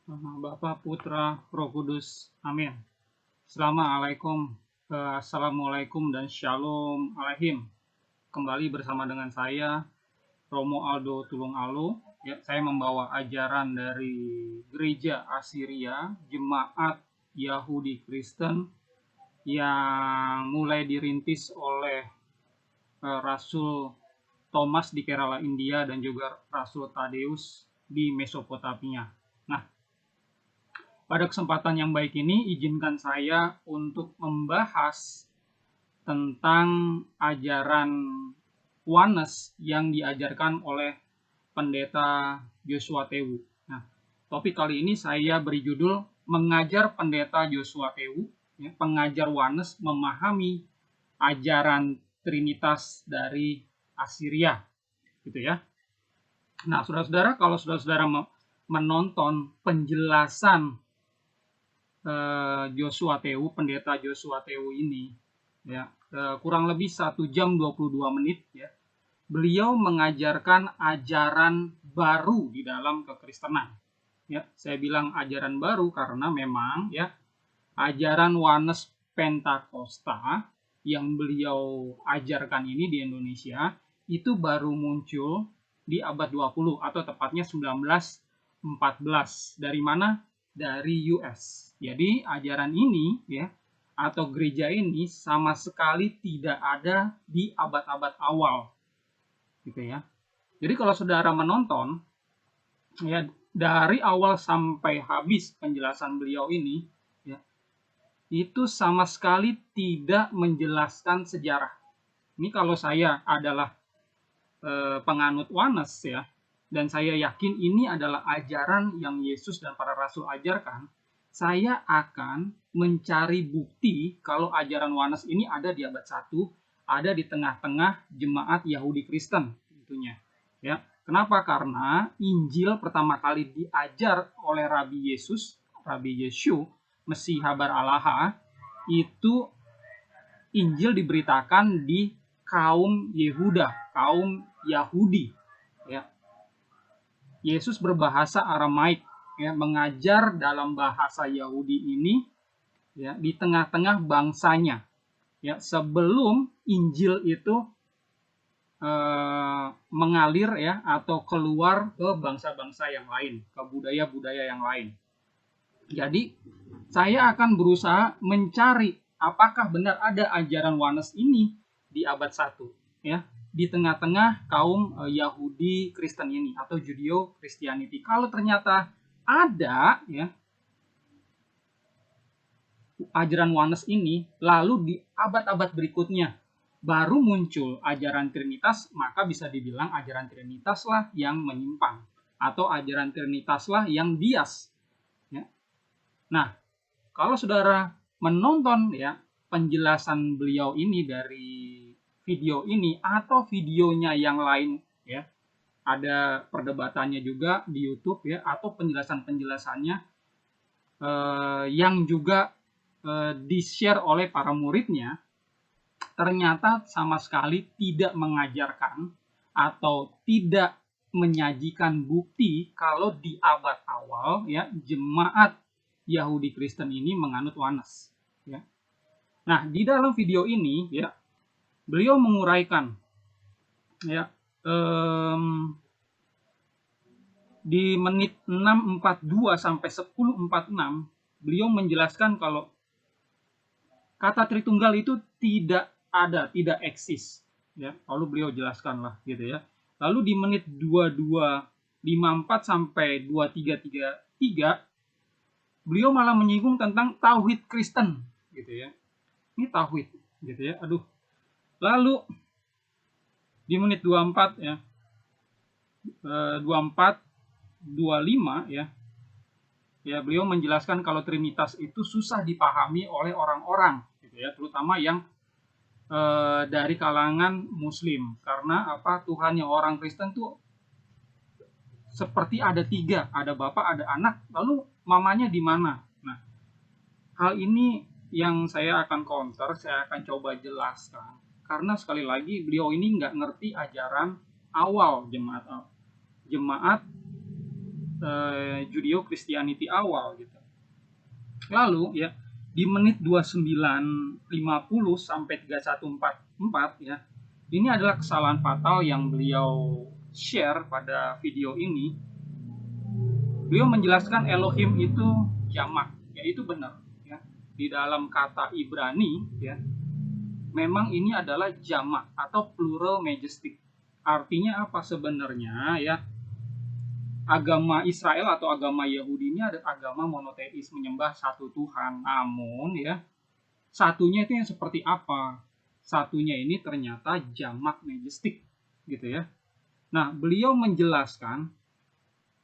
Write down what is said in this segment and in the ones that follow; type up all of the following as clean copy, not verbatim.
Nama Bapa, Putra, Roh Kudus. Amin. Assalamualaikum, Assalamualaikum dan Shalom Alaihim. Kembali bersama dengan saya, Romo Aldo Tulung Alo. Ya, saya membawa ajaran dari Gereja Asiria, Jemaat Yahudi Kristen yang mulai dirintis oleh Rasul Thomas di Kerala, India, dan juga Rasul Tadeus di Mesopotamia. Nah, pada kesempatan yang baik ini, izinkan saya untuk membahas tentang ajaran Oneness yang diajarkan oleh Pendeta Joshua Tewu. Nah, topik kali ini saya beri judul Mengajar Pendeta Joshua Tewu, ya, pengajar Oneness memahami ajaran Trinitas dari Asiria, gitu ya. Nah, saudara-saudara, kalau saudara-saudara menonton penjelasan Joshua Tewu, pendeta Joshua Tewu ini, ya, kurang lebih 1 jam 22 menit, ya, beliau mengajarkan ajaran baru di dalam kekristenan. Ya, saya bilang ajaran baru karena memang, ya, ajaran Oneness Pentakosta yang beliau ajarkan ini di Indonesia itu baru muncul di abad 20 atau tepatnya 1914. Dari mana? Dari US. Jadi ajaran ini, ya, atau gereja ini sama sekali tidak ada di abad-abad awal, gitu ya. Jadi kalau saudara menonton, ya, dari awal sampai habis penjelasan beliau ini, ya, itu sama sekali tidak menjelaskan sejarah. Ini kalau saya adalah penganut Oneness, ya, dan saya yakin ini adalah ajaran yang Yesus dan para rasul ajarkan, saya akan mencari bukti kalau ajaran Oneness ini ada di abad 1, ada di tengah-tengah jemaat Yahudi Kristen tentunya. Ya. Kenapa? Karena Injil pertama kali diajar oleh Rabi Yesus, Rabi Yeshu, Mesih Habar Allah, itu Injil diberitakan di kaum Yehuda, kaum Yahudi. Ya. Yesus berbahasa Aramaik, ya, mengajar dalam bahasa Yahudi ini, ya, di tengah-tengah bangsanya. Ya, sebelum Injil itu mengalir, ya, atau keluar ke bangsa-bangsa yang lain, ke budaya-budaya yang lain. Jadi saya akan berusaha mencari apakah benar ada ajaran Oneness ini di abad 1, ya, di tengah-tengah kaum Yahudi Kristen ini atau Judeo Christianity. Kalau ternyata ada, ya, ajaran Oneness ini, lalu di abad-abad berikutnya baru muncul ajaran Trinitas, maka bisa dibilang ajaran Trinitas lah yang menyimpang atau ajaran Trinitas lah yang bias. Ya. Nah, kalau saudara menonton, ya, penjelasan beliau ini dari video ini atau videonya yang lain, ya, ada perdebatannya juga di YouTube, ya, atau penjelasan-penjelasannya yang juga di-share oleh para muridnya, ternyata sama sekali tidak mengajarkan atau tidak menyajikan bukti kalau di abad awal, ya, jemaat Yahudi Kristen ini menganut Oneness, ya. Nah, di dalam video ini, ya, beliau menguraikan, ya, di menit 6:42 sampai 10:46 beliau menjelaskan kalau kata Tritunggal itu tidak ada, tidak eksis, ya. Lalu beliau jelaskan lah, gitu ya. Lalu di menit 22:54 sampai 23:33 beliau malah menyinggung tentang tauhid Kristen, gitu ya. Ini tauhid, gitu ya. Aduh. Lalu di menit 24, ya, 24 25, ya, ya, beliau menjelaskan kalau Trinitas itu susah dipahami oleh orang-orang, gitu ya, terutama yang dari kalangan Muslim, karena apa, Tuhannya orang Kristen tuh seperti ada 3, ada Bapa, ada Anak, lalu mamanya di mana? Nah, hal ini yang saya akan counter, saya akan coba jelaskan, karena sekali lagi beliau ini nggak ngerti ajaran awal jemaat Judeo-Christianity awal gitu. Lalu ya di menit 29.50 sampai 31.44 ya. Ini adalah kesalahan fatal yang beliau share pada video ini. Beliau menjelaskan Elohim itu jamak, ya itu benar ya. Di dalam kata Ibrani ya, memang ini adalah jamak atau plural majestic. Artinya apa sebenarnya ya? Agama Israel atau agama Yahudi ini ada agama monoteis, menyembah satu Tuhan. Namun ya, satunya itu yang seperti apa? Satunya ini ternyata jamak majestic gitu ya. Nah, beliau menjelaskan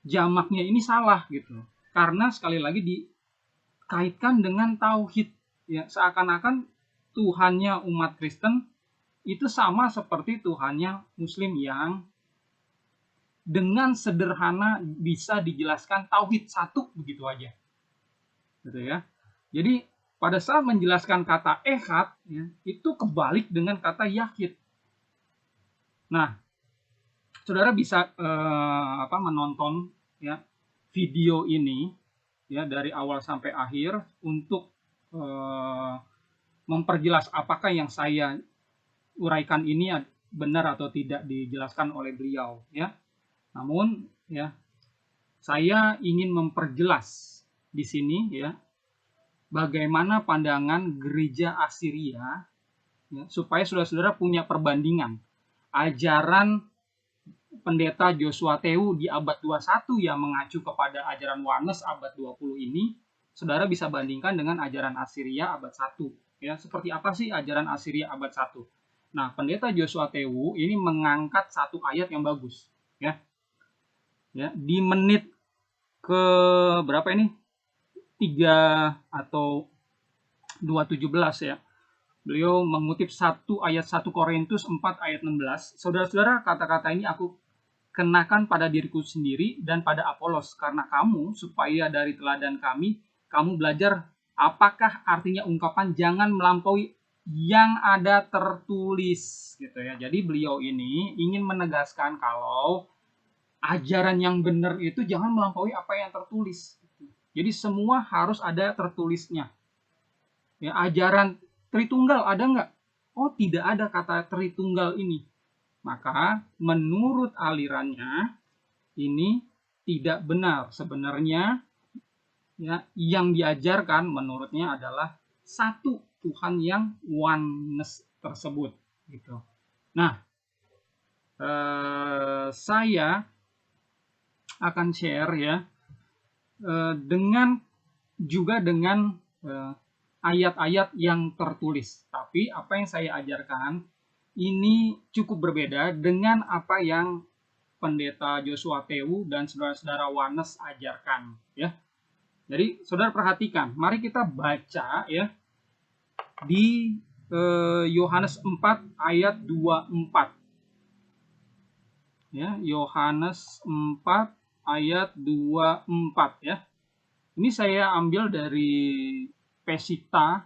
jamaknya ini salah gitu. Karena sekali lagi dikaitkan dengan tauhid ya, seakan-akan Tuhannya umat Kristen itu sama seperti Tuhannya Muslim yang dengan sederhana bisa dijelaskan tauhid satu begitu aja. Gitu ya. Jadi pada saat menjelaskan kata ehad ya, itu kebalik dengan kata yahid. Nah, saudara bisa menonton ya video ini ya dari awal sampai akhir untuk memperjelas apakah yang saya uraikan ini benar atau tidak dijelaskan oleh beliau ya. Namun ya saya ingin memperjelas di sini ya bagaimana pandangan gereja Asiria ya, supaya saudara-saudara punya perbandingan ajaran pendeta Joshua Teu di abad 21 yang mengacu kepada ajaran Oneness abad 20 ini, saudara bisa bandingkan dengan ajaran Asiria abad 1 ya. Seperti apa sih ajaran Asiria abad 1? Nah, pendeta Joshua Teu ini mengangkat satu ayat yang bagus ya. Ya, di menit ke berapa ini? 3 atau 2:17 ya. Beliau mengutip satu ayat 1 Korintus 4 ayat 16. Saudara-saudara, kata-kata ini aku kenakan pada diriku sendiri dan pada Apolos karena kamu, supaya dari teladan kami kamu belajar apakah artinya ungkapan jangan melampaui yang ada tertulis gitu ya. Jadi beliau ini ingin menegaskan kalau ajaran yang benar itu jangan melampaui apa yang tertulis. Jadi semua harus ada tertulisnya. Ya, ajaran Tritunggal ada nggak? Oh, tidak ada kata Tritunggal ini. Maka menurut alirannya ini tidak benar. Sebenarnya ya, yang diajarkan menurutnya adalah satu Tuhan yang oneness tersebut. Gitu. Nah, saya akan share ya dengan ayat-ayat yang tertulis. Tapi apa yang saya ajarkan ini cukup berbeda dengan apa yang pendeta Joshua Teu dan saudara-saudara Oneness ajarkan ya. Jadi saudara perhatikan, mari kita baca ya di Yohanes 4 ayat 24. Ya, Yohanes 4 ayat 24 ya. Ini saya ambil dari Pesita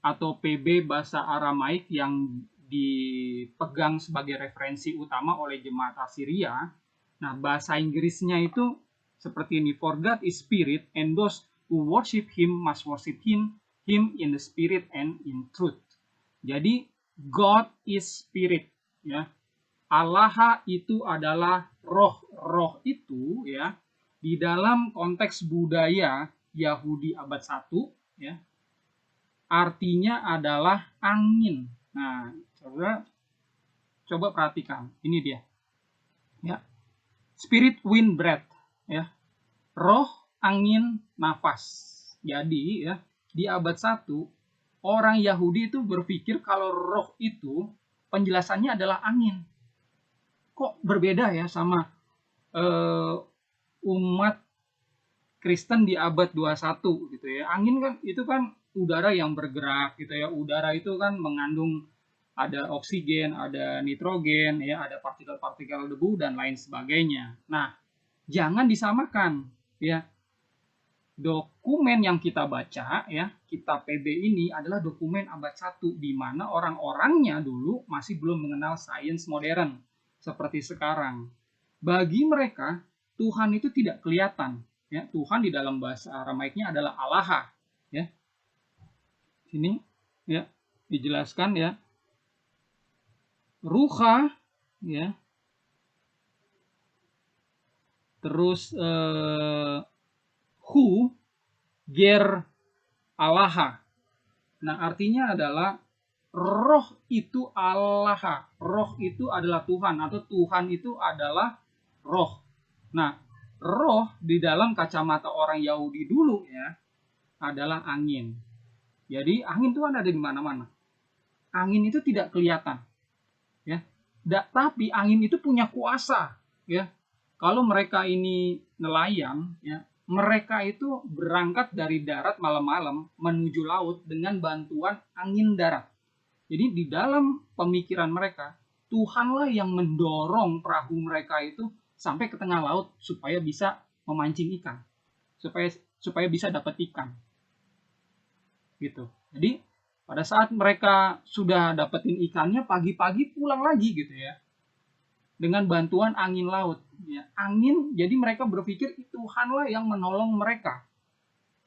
atau PB bahasa Aramaik yang dipegang sebagai referensi utama oleh jemaat Asiria. Nah, bahasa Inggrisnya itu seperti ini. For God is spirit, and those who worship him must worship him in the spirit and in truth. Jadi, God is spirit ya. Allah itu adalah roh. Roh itu ya di dalam konteks budaya Yahudi abad 1 ya artinya adalah angin. Nah, coba perhatikan. Ini dia. Ya. Spirit, wind, breath ya. Roh, angin, nafas. Jadi ya di abad 1 orang Yahudi itu berpikir kalau roh itu penjelasannya adalah angin. Kok berbeda ya sama umat Kristen di abad 21 gitu ya. Angin kan itu kan udara yang bergerak gitu ya. Udara itu kan mengandung ada oksigen, ada nitrogen ya, ada partikel-partikel debu dan lain sebagainya. Nah, jangan disamakan ya. Dokumen yang kita baca ya, kitab PB ini adalah dokumen abad 1 di mana orang-orangnya dulu masih belum mengenal sains modern seperti sekarang. Bagi mereka, Tuhan itu tidak kelihatan. Ya, Tuhan di dalam bahasa Aramaiknya adalah Allah. Ya, sini ya dijelaskan ya, Ruha ya, terus Hu Ger Allah. Nah, artinya adalah roh itu Allah. Roh itu adalah Tuhan, atau Tuhan itu adalah roh. Nah, roh di dalam kacamata orang Yahudi dulu ya adalah angin. Jadi angin itu ada di mana-mana. Angin itu tidak kelihatan, ya. Tapi angin itu punya kuasa, ya. Kalau mereka ini nelayan, ya, mereka itu berangkat dari darat malam-malam menuju laut dengan bantuan angin darat. Jadi di dalam pemikiran mereka, Tuhanlah yang mendorong perahu mereka itu sampai ke tengah laut supaya bisa memancing ikan, supaya bisa dapat ikan. Gitu. Jadi pada saat mereka sudah dapetin ikannya, pagi-pagi pulang lagi gitu ya, dengan bantuan angin laut. Ya, angin, jadi mereka berpikir Tuhanlah yang menolong mereka.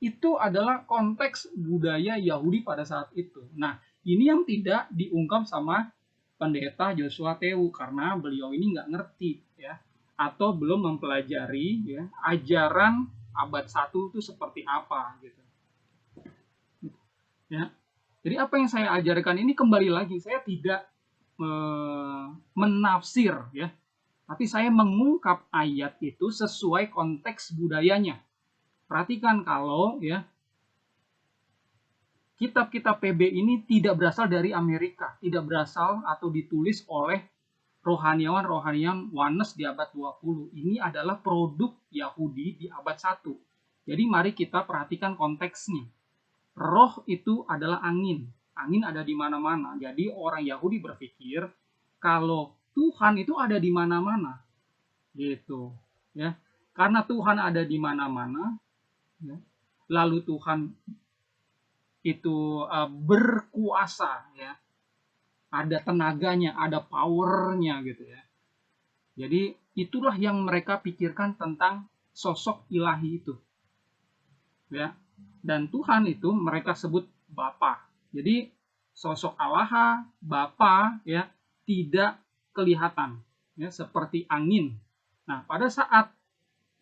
Itu adalah konteks budaya Yahudi pada saat itu. Nah, ini yang tidak diungkap sama pendeta Joshua Tewu karena beliau ini nggak ngerti ya, atau belum mempelajari ya ajaran abad 1 itu seperti apa gitu. Ya. Jadi apa yang saya ajarkan ini kembali lagi saya tidak menafsir ya, tapi saya mengungkap ayat itu sesuai konteks budayanya. Perhatikan kalau ya kitab-kitab PB ini tidak berasal dari Amerika, tidak berasal atau ditulis oleh rohaniawan-rohaniawan Wanes di abad 20. Ini adalah produk Yahudi di abad 1. Jadi mari kita perhatikan konteksnya. Roh itu adalah angin. Angin ada di mana-mana. Jadi orang Yahudi berpikir kalau Tuhan itu ada di mana-mana. Gitu, ya. Karena Tuhan ada di mana-mana, ya. Lalu Tuhan itu berkuasa, ya. Ada tenaganya, ada powernya gitu ya. Jadi itulah yang mereka pikirkan tentang sosok ilahi itu. Ya. Dan Tuhan itu mereka sebut Bapa. Jadi sosok Allah, Bapa ya tidak kelihatan ya seperti angin. Nah, pada saat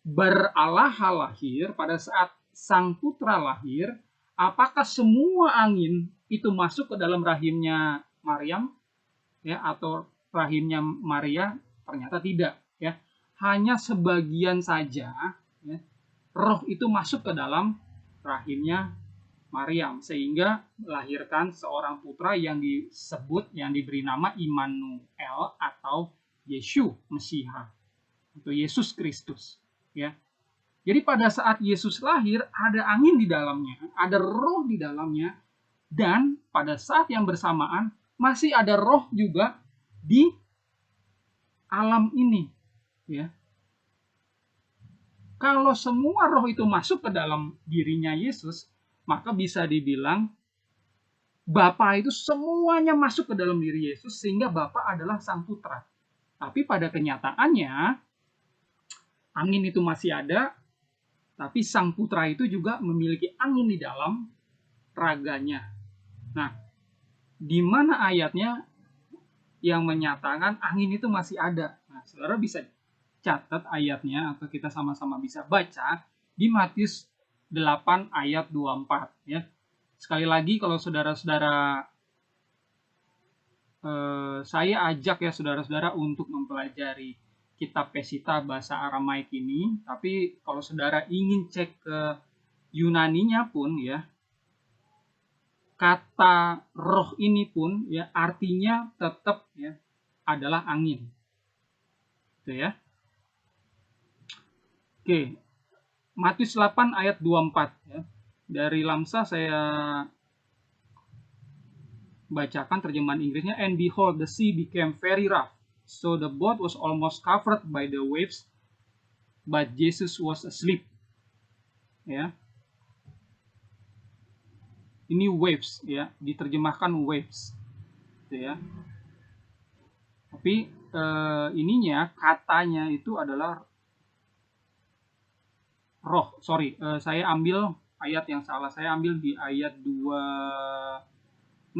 beralah lahir, pada saat Sang Putra lahir, apakah semua angin itu masuk ke dalam rahimnya Maryam ya atau rahimnya Maria? Ternyata tidak ya. Hanya sebagian saja ya, roh itu masuk ke dalam rahimnya Maryam sehingga melahirkan seorang putra yang diberi nama Immanuel atau Yesus Mesiha atau Yesus Kristus ya. Jadi pada saat Yesus lahir ada angin di dalamnya, ada roh di dalamnya, dan pada saat yang bersamaan masih ada roh juga di alam ini ya. Kalau semua roh itu masuk ke dalam dirinya Yesus, maka bisa dibilang Bapa itu semuanya masuk ke dalam diri Yesus sehingga Bapa adalah Sang Putra. Tapi pada kenyataannya angin itu masih ada, tapi Sang Putra itu juga memiliki angin di dalam raganya. Nah, di mana ayatnya yang menyatakan angin itu masih ada? Nah, saudara bisa catat ayatnya atau kita sama-sama bisa baca di Matius 8 ayat 24 ya. Sekali lagi kalau saudara-saudara saya ajak ya saudara-saudara untuk mempelajari kitab Pesita bahasa Aramaik ini, tapi kalau saudara ingin cek ke Yunaninya pun ya, kata roh ini pun ya artinya tetap ya adalah angin. Gitu ya. Oke, Matius 8 ayat 24 ya. Dari Lamsa saya bacakan terjemahan Inggrisnya. And behold, the sea became very rough, so the boat was almost covered by the waves, but Jesus was asleep. Ya. Ini waves ya, diterjemahkan waves. Gitu ya. Tapi ininya katanya itu adalah roh. Sorry, saya ambil ayat yang salah. Saya ambil di ayat 26.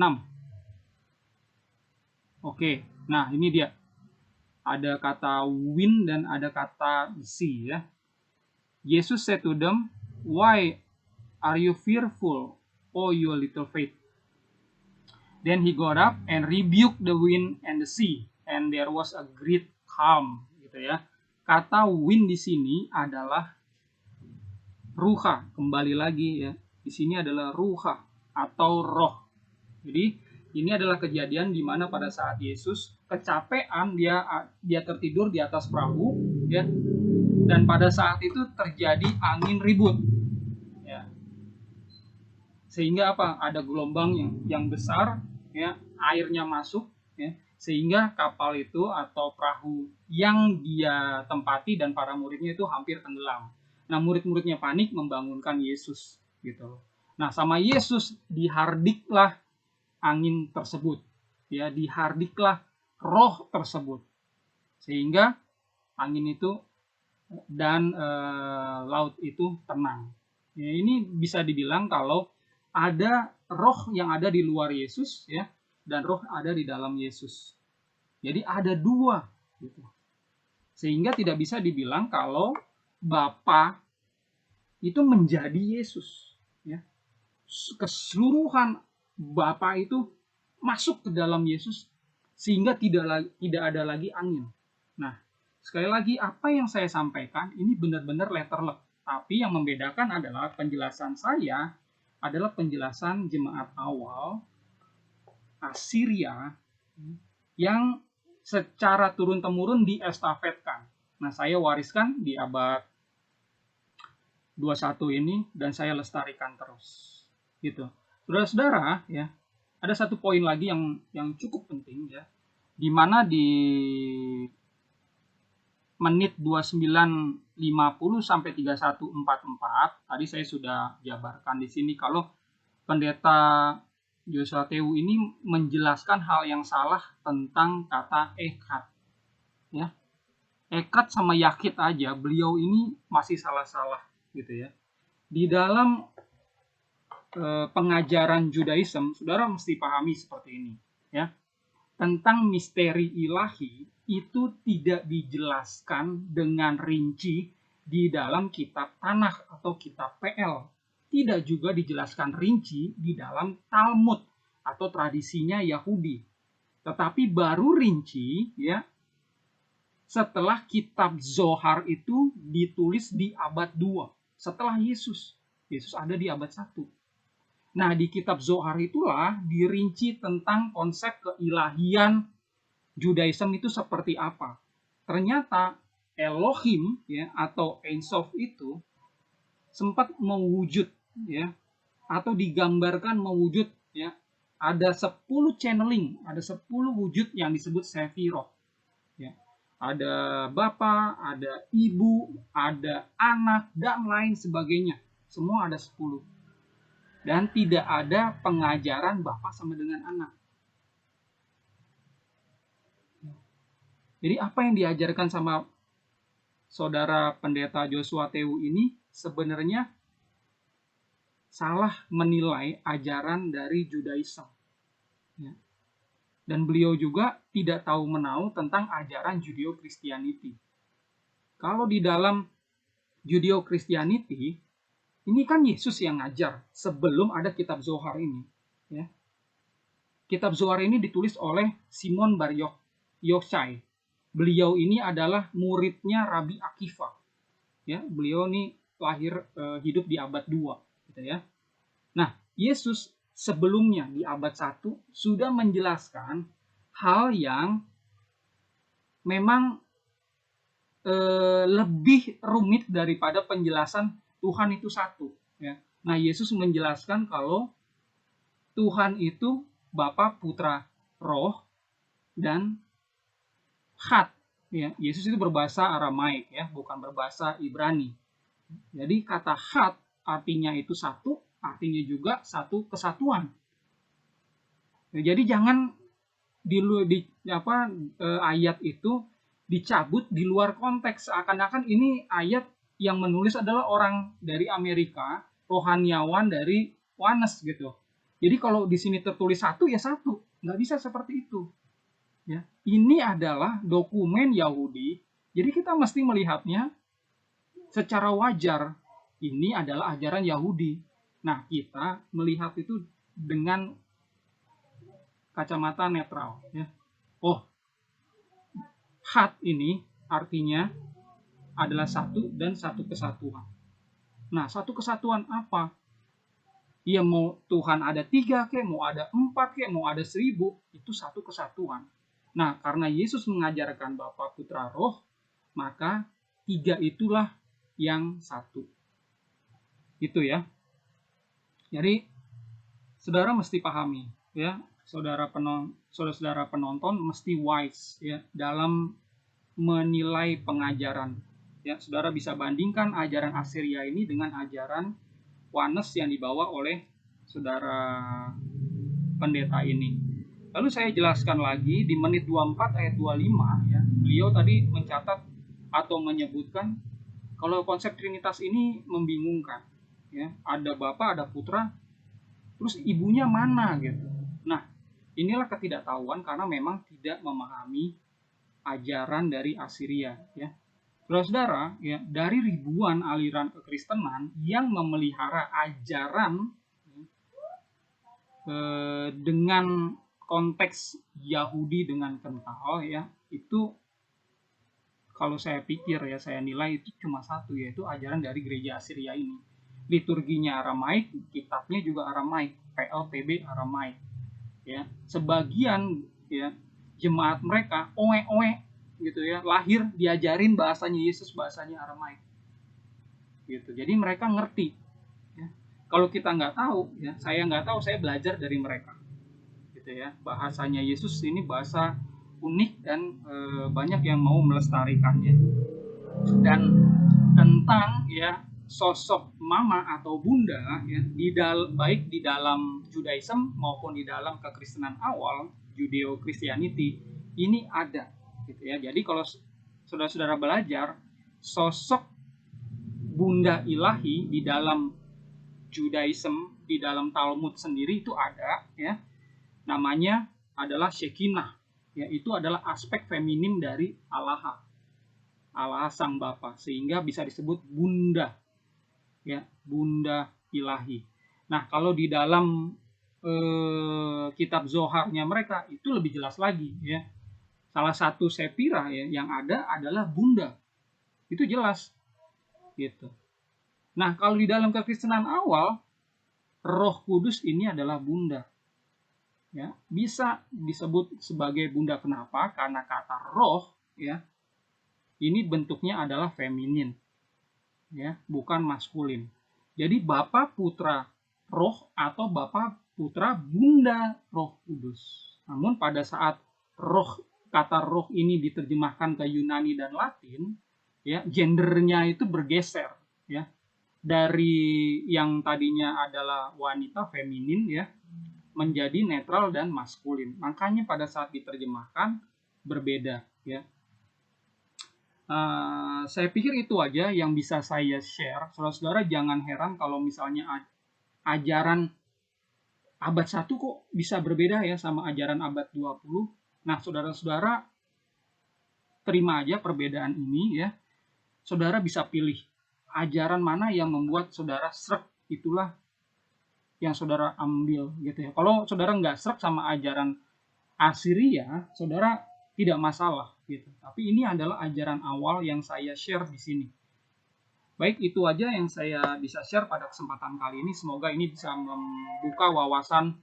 Oke, nah ini dia. Ada kata wind dan ada kata sea ya. Jesus said to them, "Why are you fearful, O you little faith?" Then he got up and rebuked the wind and the sea, and there was a great calm, gitu ya. Kata wind di sini adalah ruha, kembali lagi ya. Di sini adalah ruha atau roh. Jadi ini adalah kejadian di mana pada saat Yesus kecapean, dia tertidur di atas perahu ya. Dan pada saat itu terjadi angin ribut. Ya. Sehingga apa? Ada gelombang yang besar ya, airnya masuk ya, sehingga kapal itu atau perahu yang dia tempati dan para muridnya itu hampir tenggelam. Nah, murid-muridnya panik membangunkan Yesus gitu. Nah, sama Yesus dihardiklah angin tersebut ya, dihardiklah roh tersebut sehingga angin itu dan laut itu tenang ya. Ini bisa dibilang kalau ada roh yang ada di luar Yesus ya, dan roh ada di dalam Yesus, jadi ada dua gitu. Sehingga tidak bisa dibilang kalau Bapa itu menjadi Yesus ya, keseluruhan Bapa itu masuk ke dalam Yesus sehingga tidak ada lagi angin. Nah, sekali lagi apa yang saya sampaikan ini benar-benar letterlek, tapi yang membedakan adalah penjelasan saya adalah penjelasan jemaat awal Asiria yang secara turun-temurun diestafetkan. Nah, saya wariskan di abad 21 ini dan saya lestarikan terus. Gitu. Saudara-saudara ya, ada satu poin lagi yang cukup penting ya, di mana di menit 29.50 sampai 31.44 tadi saya sudah jabarkan di sini kalau pendeta Joshua Tewu ini menjelaskan hal yang salah tentang kata ekad ya. Ekad sama yakid aja beliau ini masih salah-salah gitu ya. Di dalam pengajaran Judaism, saudara mesti pahami seperti ini ya. Tentang misteri ilahi itu tidak dijelaskan dengan rinci di dalam kitab Tanakh atau kitab PL. Tidak juga dijelaskan rinci di dalam Talmud atau tradisinya Yahudi. Tetapi baru rinci ya setelah kitab Zohar itu ditulis di abad 2 setelah Yesus. Yesus ada di abad 1. Nah, di kitab Zohar itulah dirinci tentang konsep keilahian Judaism itu seperti apa. Ternyata Elohim ya atau Ein Sof itu sempat mewujud ya atau digambarkan mewujud ya. Ada 10 channeling, ada 10 wujud yang disebut Sefirot. Ya. Ada Bapa, ada Ibu, ada Anak dan lain sebagainya. Semua ada 10. Dan tidak ada pengajaran Bapa sama dengan Anak. Jadi apa yang diajarkan sama saudara pendeta Joshua Tewu ini sebenarnya salah menilai ajaran dari Judaism. Ya. Dan beliau juga tidak tahu menau tentang ajaran Judeo-Christianity. Kalau di dalam Judeo-Christianity, ini kan Yesus yang ngajar sebelum ada kitab Zohar ini. Ya. Kitab Zohar ini ditulis oleh Simon Bar Yochai. Beliau ini adalah muridnya Rabi Akiva. Ya, beliau ini lahir hidup di abad 2. Gitu ya. Nah, Yesus sebelumnya di abad 1 sudah menjelaskan hal yang memang lebih rumit daripada penjelasan Tuhan itu satu ya. Nah, Yesus menjelaskan kalau Tuhan itu Bapa, Putra, Roh dan Chat ya. Yesus itu berbahasa Aramaik ya, bukan berbahasa Ibrani. Jadi kata Chat artinya itu satu, artinya juga satu kesatuan. Ya, jadi jangan ayat itu dicabut di luar konteks seakan-akan ini ayat yang menulis adalah orang dari Amerika, rohaniawan dari Wanes gitu. Jadi kalau di sini tertulis satu ya satu, nggak bisa seperti itu. Ya, ini adalah dokumen Yahudi, jadi kita mesti melihatnya secara wajar. Ini adalah ajaran Yahudi. Nah, kita melihat itu dengan kacamata netral. Ya. Oh, had ini artinya adalah satu dan satu kesatuan. Nah, satu kesatuan apa? Ya mau Tuhan ada 3 kek, mau ada 4 kek, mau ada 1000, itu satu kesatuan. Nah, karena Yesus mengajarkan Bapa, Putra, Roh, maka 3 itulah yang satu. Itu ya. Jadi, saudara mesti pahami, ya, saudara penonton mesti wise ya dalam menilai pengajaran. Ya, saudara bisa bandingkan ajaran Asiria ini dengan ajaran Wanes yang dibawa oleh saudara pendeta ini. Lalu saya jelaskan lagi di menit 24 ayat 25 ya. Beliau tadi mencatat atau menyebutkan kalau konsep Trinitas ini membingungkan. Ya, ada Bapa, ada Putra, terus ibunya mana gitu. Nah, inilah ketidaktahuan karena memang tidak memahami ajaran dari Asiria ya. Saudara-saudara, ya, dari ribuan aliran kekristenan yang memelihara ajaran dengan konteks Yahudi dengan kental ya, itu kalau saya pikir ya, saya nilai itu cuma satu, yaitu ajaran dari gereja Asiria ini. Liturginya Aramaik, kitabnya juga Aramaik, PLTB Aramaik. Ya, sebagian ya jemaat mereka oe-oe gitu ya, lahir diajarin bahasanya Yesus, bahasanya Aramaik gitu. Jadi mereka ngerti ya. Kalau kita nggak tahu ya, saya nggak tahu, saya belajar dari mereka gitu ya. Bahasanya Yesus ini bahasa unik dan banyak yang mau melestarikannya. Dan tentang ya sosok mama atau bunda ya, baik di dalam Judaism maupun di dalam kekristenan awal, Judeo Christianity, ini ada gitu ya. Jadi kalau saudara-saudara belajar sosok bunda ilahi di dalam Judaism, di dalam Talmud sendiri itu ada ya. Namanya adalah Shekinah. Ya, itu adalah aspek feminin dari Allah Sang Bapa, sehingga bisa disebut bunda. Ya, bunda ilahi. Nah, kalau di dalam kitab Zoharnya mereka itu lebih jelas lagi ya. Salah satu sepira ya yang ada adalah bunda. Itu jelas gitu. Nah, kalau di dalam kekristenan awal, Roh Kudus ini adalah bunda. Ya, bisa disebut sebagai bunda kenapa? Karena kata roh ya, ini bentuknya adalah feminin. Ya, bukan maskulin. Jadi Bapa, Putra, Roh atau Bapa, Putra, Bunda, Roh Kudus. Namun pada saat kata roh ini diterjemahkan ke Yunani dan Latin, ya, gendernya itu bergeser, ya. Dari yang tadinya adalah wanita feminin ya, menjadi netral dan maskulin. Makanya pada saat diterjemahkan berbeda, ya. Saya pikir itu aja yang bisa saya share. Saudara-saudara jangan heran kalau misalnya ajaran abad 1 kok bisa berbeda ya sama ajaran abad 20. Nah, saudara-saudara terima aja perbedaan ini ya. Saudara bisa pilih ajaran mana yang membuat saudara srek, itulah yang saudara ambil gitu ya. Kalau saudara nggak srek sama ajaran Asiria, saudara tidak masalah gitu. Tapi ini adalah ajaran awal yang saya share di sini. Baik, itu aja yang saya bisa share pada kesempatan kali ini. Semoga ini bisa membuka wawasan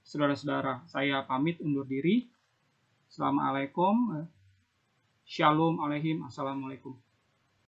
saudara-saudara. Saya pamit undur diri. Assalamualaikum. Shalom aleihim. Assalamualaikum.